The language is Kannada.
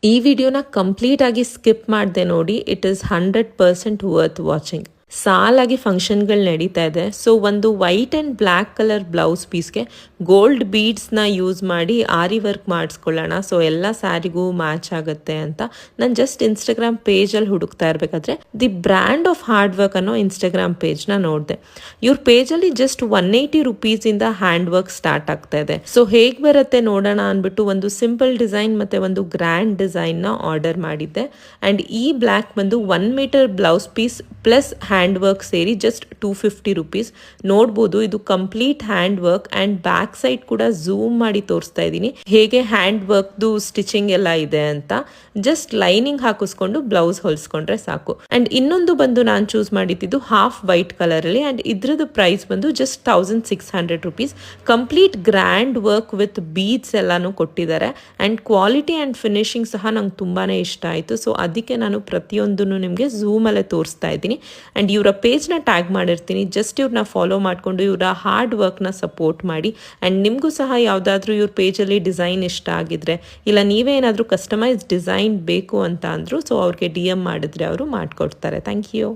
ಈ ವಿಡಿಯೋನ ಕಂಪ್ಲೀಟ್ ಆಗಿ ಸ್ಕಿಪ್ ಮಾಡದೆ ನೋಡಿ. It is 100% worth watching. ಸಾಲಾಗಿ ಫಂಕ್ಷನ್ಗಳು ನಡೀತಾ ಇದೆ. ಸೊ ಒಂದು white and black colour blouse ಪೀಸ್ಗೆ ಗೋಲ್ಡ್ ಬೀಡ್ಸ್ನ ಯೂಸ್ ಮಾಡಿ ಆರಿ ವರ್ಕ್ ಮಾಡಿಸ್ಕೊಳ್ಳೋಣ, ಸೊ ಎಲ್ಲ ಸ್ಯಾರಿಗೂ ಮ್ಯಾಚ್ ಆಗುತ್ತೆ ಅಂತ ನಾನು ಜಸ್ಟ್ ಇನ್ಸ್ಟಾಗ್ರಾಮ್ ಪೇಜಲ್ಲಿ ಹುಡುಕ್ತಾ ಇರಬೇಕಾದ್ರೆ the brand of hard work ಅನ್ನೋ ಇನ್ಸ್ಟಾಗ್ರಾಮ್ ಪೇಜ್ನ ನೋಡಿದೆ. ಇವ್ರ ಪೇಜಲ್ಲಿ ಜಸ್ಟ್ 180 ರುಪೀಸಿಂದ ಹ್ಯಾಂಡ್ ವರ್ಕ್ ಸ್ಟಾರ್ಟ್ ಆಗ್ತಾ ಇದೆ. ಸೊ ಹೇಗೆ ಬರುತ್ತೆ ನೋಡೋಣ ಅಂದ್ಬಿಟ್ಟು ಒಂದು ಸಿಂಪಲ್ ಡಿಸೈನ್ ಮತ್ತು ಒಂದು ಗ್ರ್ಯಾಂಡ್ ಡಿಸೈನ್ನ ಆರ್ಡರ್ ಮಾಡಿದ್ದೆ. ಆ್ಯಂಡ್ ಈ ಬ್ಲ್ಯಾಕ್ ಬಂದು 1 metre blouse piece plus hand work ಸೇರಿ ಜಸ್ಟ್ 250 ರುಪೀಸ್. ನೋಡ್ಬೋದು ಇದು complete hand work and back side ಕೂಡ ಝೂಮ್ ಮಾಡಿ ತೋರಿಸ್ತಾ ಇದ್ದೀನಿ ಹೇಗೆ ಹ್ಯಾಂಡ್ ವರ್ಕ್ದು ಸ್ಟಿಚಿಂಗ್ ಎಲ್ಲ ಇದೆ ಅಂತ. ಜಸ್ಟ್ ಲೈನಿಂಗ್ ಹಾಕಿಸ್ಕೊಂಡು ಬ್ಲೌಸ್ ಹೊಲಿಸ್ಕೊಂಡ್ರೆ ಸಾಕು. ಆ್ಯಂಡ್ ಇನ್ನೊಂದು ಬಂದು ನಾನು ಚೂಸ್ ಮಾಡಿದ್ದು ಹಾಫ್ ವೈಟ್ ಕಲರಲ್ಲಿ ಆ್ಯಂಡ್ ಇದ್ರದ್ದು ಪ್ರೈಸ್ ಬಂದು just 1600 rupees. Complete grand work with beads ಎಲ್ಲಾನು ಕೊಟ್ಟಿದ್ದಾರೆ ಆ್ಯಂಡ್ ಕ್ವಾಲಿಟಿ ಆ್ಯಂಡ್ ಫಿನಿಶಿಂಗ್ ಸಹ ನಂಗೆ ತುಂಬಾ ಇಷ್ಟ ಆಯಿತು. ಸೊ ಅದಕ್ಕೆ ನಾನು ಪ್ರತಿಯೊಂದನ್ನು ನಿಮಗೆ ಝೂಮಲ್ಲೇ ತೋರಿಸ್ತಾ ಇದ್ದೀನಿ. ಆ್ಯಂಡ್ ಇವರ ಪೇಜ್ನ ಟ್ಯಾಗ್ ಮಾಡಿರ್ತೀನಿ. ಜಸ್ಟ್ ಇವ್ರನ್ನ ಫಾಲೋ ಮಾಡಿಕೊಂಡು ಇವರ ಹಾರ್ಡ್ ವರ್ಕ್ನ ಸಪೋರ್ಟ್ ಮಾಡಿ. ಆ್ಯಂಡ್ ನಿಮಗೂ ಸಹ ಯಾವುದಾದ್ರೂ ಇವ್ರ ಪೇಜಲ್ಲಿ ಡಿಸೈನ್ ಇಷ್ಟ ಆಗಿದ್ರೆ ಇಲ್ಲ ನೀವೇ ಏನಾದರೂ ಕಸ್ಟಮೈಸ್ ಡಿಸೈನ್ ಬೇಕು ಅಂತ ಅಂದರು ಸೊ ಅವ್ರಿಗೆ DM ಮಾಡಿದ್ರೆ ಅವರು ಮಾಡಿಕೊಡ್ತಾರೆ. Thank you.